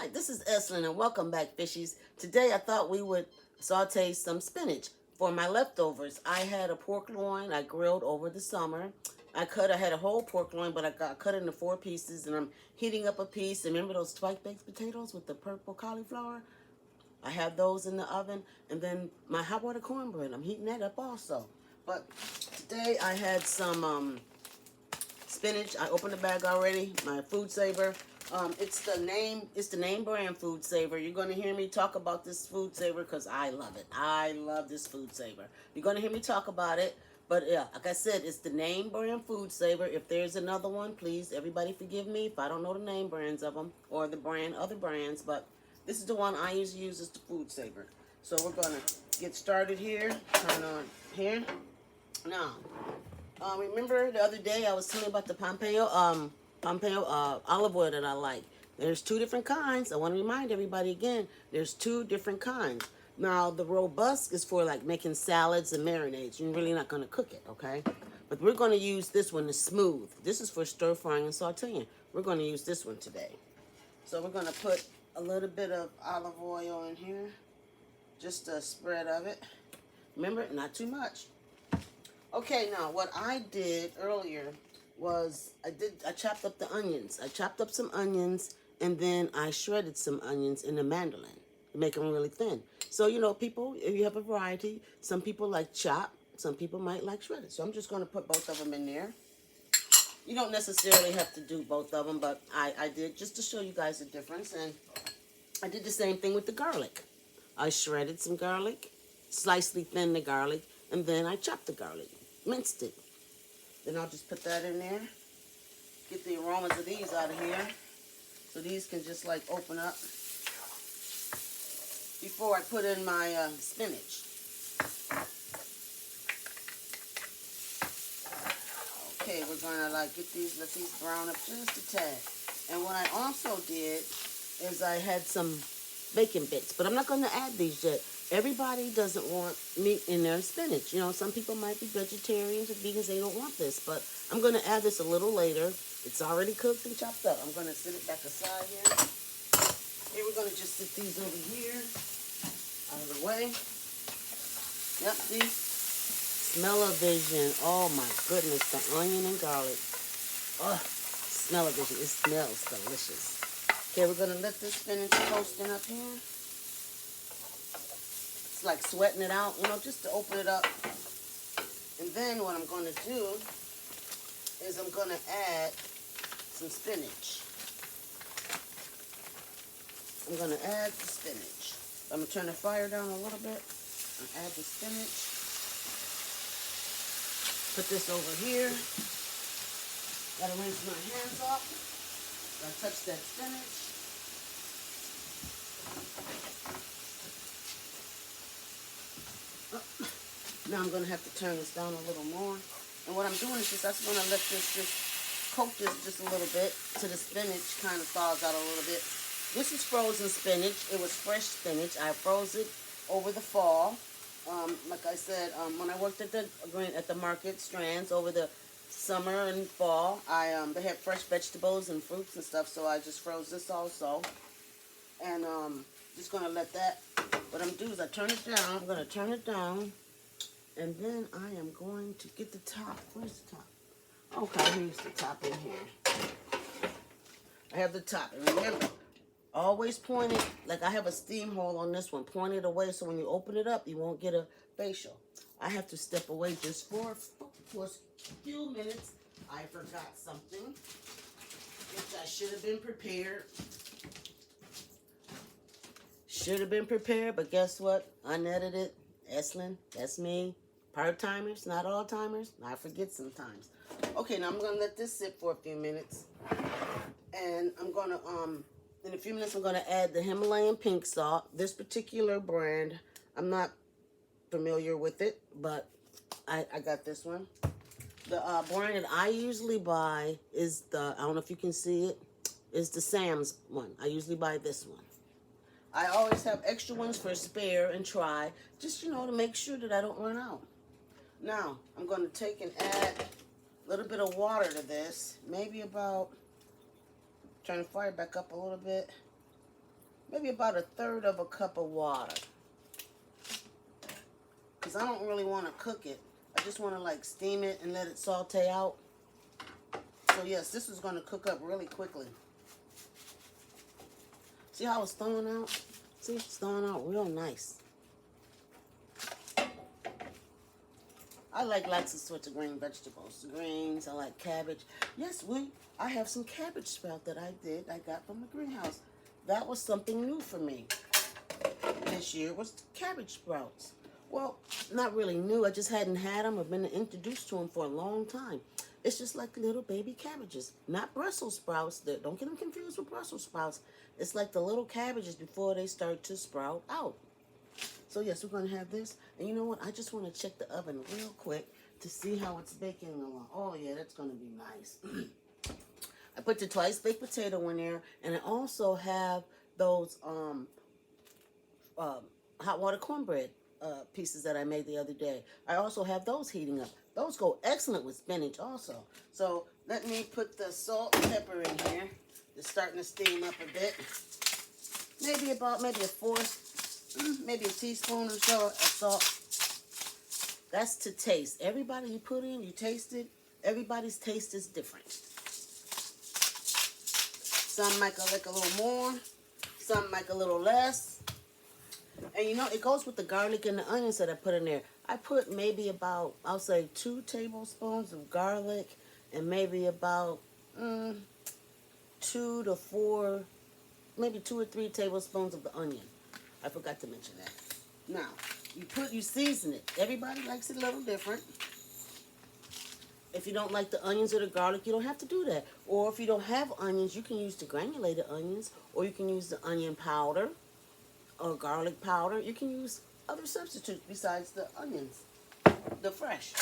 Hi, this is Eslin and welcome back, fishies. Today I thought we would saute some spinach for my leftovers. I had a pork loin I grilled over the summer. I had a whole pork loin, but I got cut into 4 pieces and I'm heating up a piece. Remember those spike baked potatoes with the purple cauliflower? I have those in the oven. And then my hot water cornbread, I'm heating that up also. But today I had some spinach. I opened the bag already. My food saver. It's the name brand food saver. You're gonna hear me talk about this food saver because I love it. I love this food saver. You're gonna hear me talk about it. But yeah, like I said, it's the name brand food saver. If there's another one, please, everybody forgive me if I don't know the name brands of them or the other brands. But this is the one I usually use as the food saver. So we're gonna get started here. Turn on here. Now, remember the other day I was telling you about the Pompeo olive oil that I like. There's 2 different kinds. I want to remind everybody again, there's 2 different kinds. Now, the robust is for like making salads and marinades. You're really not going to cook it, okay? But we're going to use this one, the smooth. This is for stir frying and sauteing. We're going to use this one today. So we're going to put a little bit of olive oil in here, just a spread of it. Remember, not too much. Okay, now what I did earlier was I chopped up the onions. I chopped up some onions and then I shredded some onions in a mandolin to make them really thin. So, you know, people, if you have a variety, some people like chopped, some people might like shredded. So I'm just going to put both of them in there. You don't necessarily have to do both of them, but I did just to show you guys the difference. And I did the same thing with the garlic. I shredded some garlic, slightly thinned the garlic, and then I chopped the garlic, minced it. Then I'll just put that in there. Get the aromas of these out of here. So these can just like open up before I put in my spinach. Okay, we're gonna like let these brown up just a tad. And what I also did is I had some bacon bits, but I'm not gonna add these yet. Everybody doesn't want meat in their spinach. You know, some people might be vegetarians or vegans, they don't want this, but I'm going to add this a little later. It's already cooked and chopped up. I'm going to sit it back aside here. Here we're going to just sit these over here, out of the way. Yep, see? Smell-o-vision. Oh my goodness, the onion and garlic. Oh, smell-o-vision. It smells delicious. Okay, we're going to let this spinach toasting up here. Like sweating it out, you know, just to open it up. And then what I'm going to do is I'm going to add some spinach. I'm going to add the spinach. I'm going to turn the fire down a little bit and add the spinach. Put this over here. Gotta rinse my hands off. Gotta touch that spinach. Now I'm going to have to turn this down a little more. And what I'm doing is just, I'm going to let this just coat this just a little bit till the spinach kind of thaws out a little bit. This is frozen spinach. It was fresh spinach. I froze it over the fall. Like I said, when I worked at the market strands over the summer and fall, they had fresh vegetables and fruits and stuff, so I just froze this also. And just going to let that, what I'm doing is I turn it down. I'm going to turn it down. And then I am going to get the top. Where's the top? Okay, here's the top in here. I have the top. And remember, always point it, like I have a steam hole on this one. Point it away so when you open it up, you won't get a facial. I have to step away just for a few minutes. I forgot something, which I should have been prepared. Should have been prepared, but guess what? Unedited. Eslin, that's me. Part-timers, not all-timers. I forget sometimes. Okay, now I'm going to let this sit for a few minutes. And I'm going to, in a few minutes, I'm going to add the Himalayan pink salt. This particular brand, I'm not familiar with it, but I got this one. The brand that I usually buy is the, I don't know if you can see it, is the Sam's one. I usually buy this one. I always have extra ones for spare and try, just, you know, to make sure that I don't run out. Now, I'm going to take and add a little bit of water to this, maybe about, turn the fire back up a little bit, maybe about 1/3 of a cup of water. Because I don't really want to cook it. I just want to like steam it and let it saute out. So yes, this is going to cook up really quickly. See how it's thawing out? See, it's thawing out real nice. I like lots of sorts of green vegetables. Greens, I like cabbage. Yes, I have some cabbage sprout that I got from the greenhouse. That was something new for me. This year was cabbage sprouts. Well, not really new. I just hadn't had them. I've been introduced to them for a long time. It's just like little baby cabbages. Not Brussels sprouts. Don't get them confused with Brussels sprouts. It's like the little cabbages before they start to sprout out. So yes, we're going to have this. And you know what? I just want to check the oven real quick to see how it's baking along. Oh yeah, that's going to be nice. I put the twice baked potato in there, and I also have those hot water cornbread pieces that I made the other day. I also have those heating up. Those go excellent with spinach also. So let me put the salt and pepper in here. It's starting to steam up a bit. Maybe a fourth, maybe a teaspoon or so of salt. That's to taste. Everybody you put in, you taste it. Everybody's taste is different. Some might like a little more. Some might a little less. And you know, it goes with the garlic and the onions that I put in there. I put maybe about, I'll say 2 tablespoons of garlic and maybe about 2 to 4, maybe 2 or 3 tablespoons of the onion. I forgot to mention that. Now, you season it. Everybody likes it a little different. If you don't like the onions or the garlic, you don't have to do that. Or if you don't have onions, you can use the granulated onions, or you can use the onion powder or garlic powder. You can use other substitutes besides the onions, the fresh.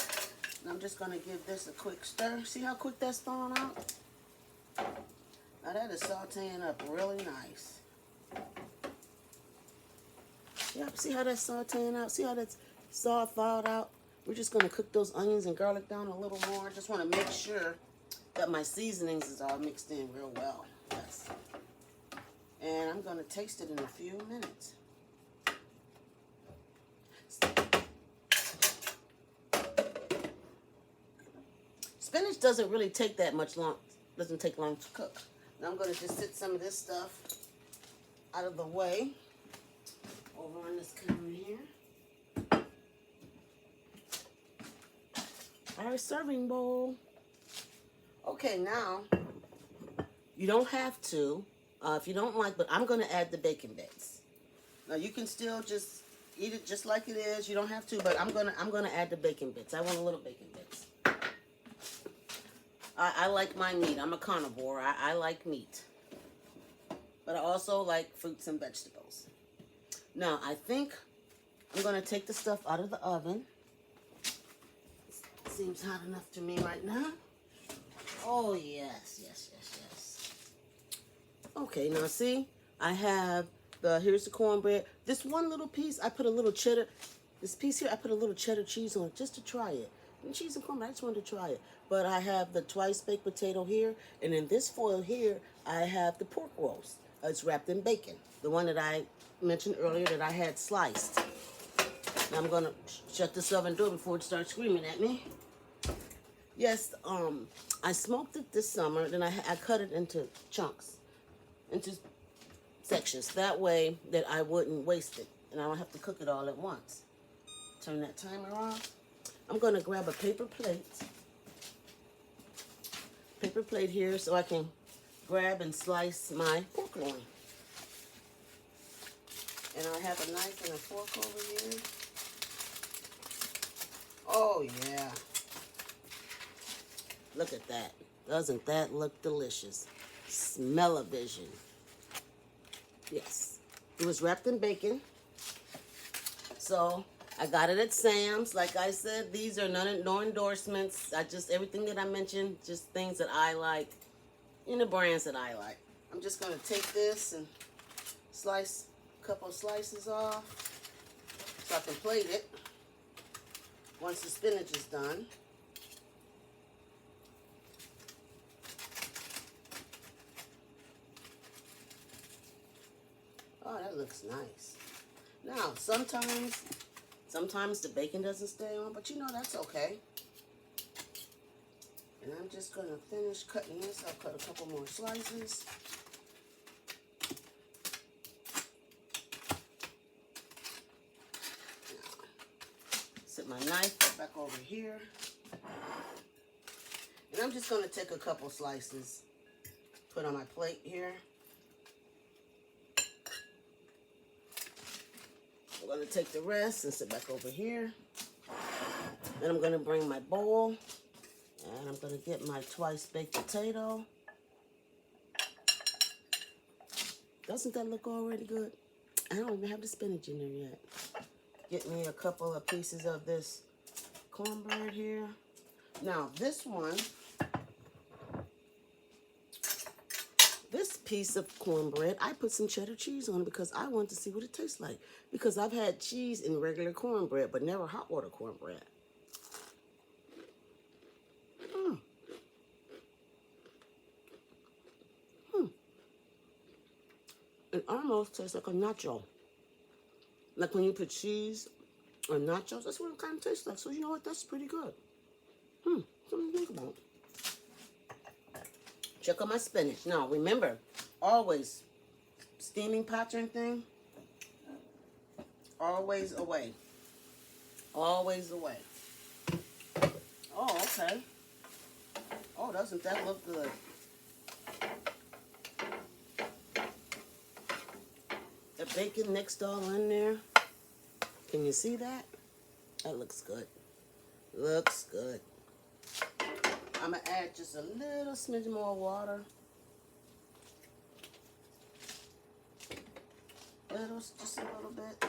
And I'm just going to give this a quick stir. See how quick that's thawing out? Now that is sauteing up really nice. Yep, see how that's sauteing out? See how that's thawed out? We're just going to cook those onions and garlic down a little more. I just want to make sure that my seasonings is all mixed in real well. Yes. And I'm going to taste it in a few minutes. Spinach doesn't really take that much long, doesn't take long to cook. Now I'm going to just sit some of this stuff out of the way over on this counter here. Our serving bowl. Okay, now you don't have to, if you don't like, but I'm going to add the bacon bits. Now you can still just eat it just like it is. You don't have to, but I'm gonna add the bacon bits. I want a little bacon bits. I like my meat. I'm a carnivore. I like meat, but I also like fruits and vegetables. Now I think I'm gonna take the stuff out of the oven. Seems hot enough to me right now. Oh, yes. Okay, now see, I have here's the cornbread. This one little piece, I put a little cheddar, this piece here, I put a little cheddar cheese on it just to try it. And cheese and cornbread, I just wanted to try it. But I have the twice baked potato here, and in this foil here, I have the pork roast. It's wrapped in bacon. The one that I mentioned earlier that I had sliced. Now I'm gonna shut this oven door before it starts screaming at me. Yes, I smoked it this summer, then I cut it into chunks, into sections. That way that I wouldn't waste it, and I don't have to cook it all at once. Turn that timer off. I'm going to grab a paper plate. Paper plate here so I can grab and slice my pork loin. And I have a knife and a fork over here. Oh, yeah. Look at that. Doesn't that look delicious? Smell-o-vision. Yes. It was wrapped in bacon. So I got it at Sam's. Like I said, these are no endorsements. Everything that I mentioned, just things that I like, the brands that I like. I'm just going to take this and slice a couple of slices off so I can plate it once the spinach is done. Oh, that looks nice. Now, sometimes the bacon doesn't stay on, but you know that's okay. And I'm just going to finish cutting this. I'll cut a couple more slices. Now, set my knife back over here. And I'm just going to take a couple slices, put on my plate here. I'm going to take the rest and sit back over here. Then I'm going to bring my bowl. And I'm going to get my twice baked potato. Doesn't that look already good? I don't even have the spinach in there yet. Get me a couple of pieces of this cornbread here. Now this one, this piece of cornbread, I put some cheddar cheese on it because I want to see what it tastes like. Because I've had cheese in regular cornbread, but never hot water cornbread. It almost tastes like a nacho. Like when you put cheese on nachos, that's what it kind of tastes like. So you know what? That's pretty good. Something to think about. Check out my spinach. Now, remember, always, steaming pattern thing, always away. Always away. Oh, okay. Oh, doesn't that look good? The bacon mixed all in there. Can you see that? That looks good. Looks good. I'm going to add just a little smidge more water. Just a little bit.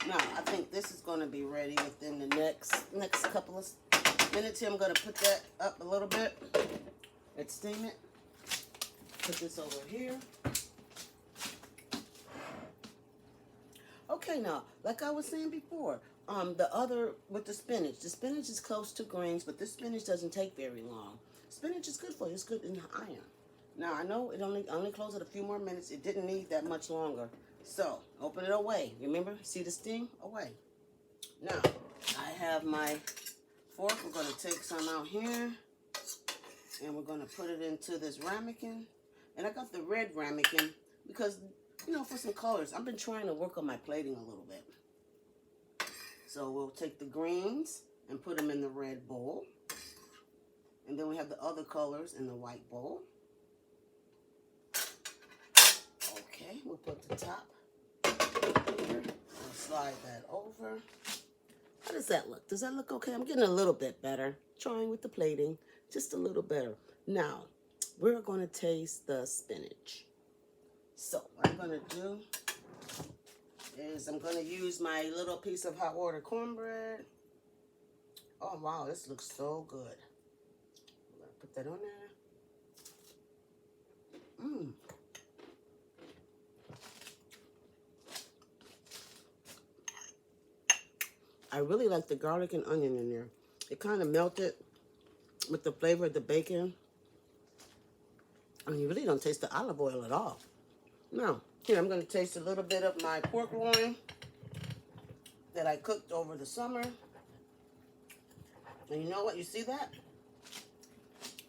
Now, I think this is going to be ready within the next couple of minutes here. I'm going to put that up a little bit. Let's steam it. Put this over here. Okay, now, like I was saying before, the other with the spinach is close to greens, but this spinach doesn't take very long. Spinach is good for you. It's good in iron. Now, I know it only closed it a few more minutes. It didn't need that much longer. So, open it away. Remember? See the steam? Away. Now, I have my fork. We're going to take some out here, and we're going to put it into this ramekin. And I got the red ramekin because, you know, for some colors. I've been trying to work on my plating a little bit. So we'll take the greens and put them in the red bowl. And then we have the other colors in the white bowl. Okay, we'll put the top here. We'll slide that over. How does that look? Does that look okay? I'm getting a little bit better. Trying with the plating. Just a little better. Now, we're going to taste the spinach. So, what I'm going to do is I'm going to use my little piece of hot water cornbread. Oh, wow, this looks so good. I'm going to put that on there. I really like the garlic and onion in there. It kind of melted with the flavor of the bacon. I mean, you really don't taste the olive oil at all. Now, here, I'm going to taste a little bit of my pork loin that I cooked over the summer. And you know what? You see that?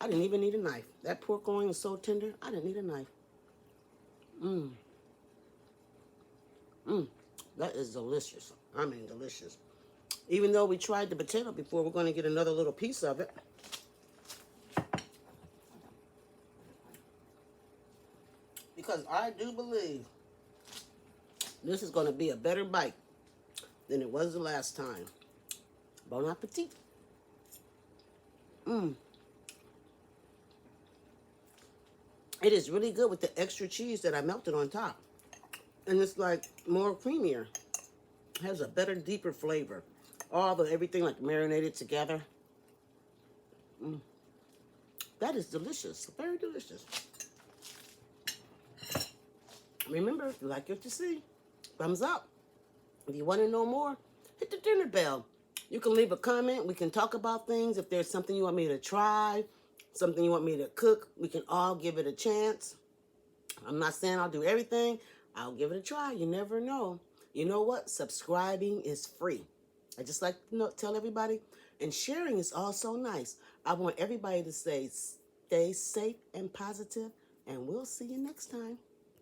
I didn't even need a knife. That pork loin is so tender, I didn't need a knife. That is delicious. I mean, delicious. Even though we tried the potato before, we're going to get another little piece of it. Because I do believe this is going to be a better bite than it was the last time. Bon appetit. It is really good with the extra cheese that I melted on top. And it's like more creamier. It has a better, deeper flavor. Everything like marinated together. That is delicious. Very delicious. Remember, if you like what you see, thumbs up. If you want to know more, hit the dinner bell. You can leave a comment. We can talk about things. If there's something you want me to try, something you want me to cook, we can all give it a chance. I'm not saying I'll do everything. I'll give it a try. You never know. You know what? Subscribing is free. I just like to tell everybody. And sharing is also nice. I want everybody to stay safe and positive, and we'll see you next time.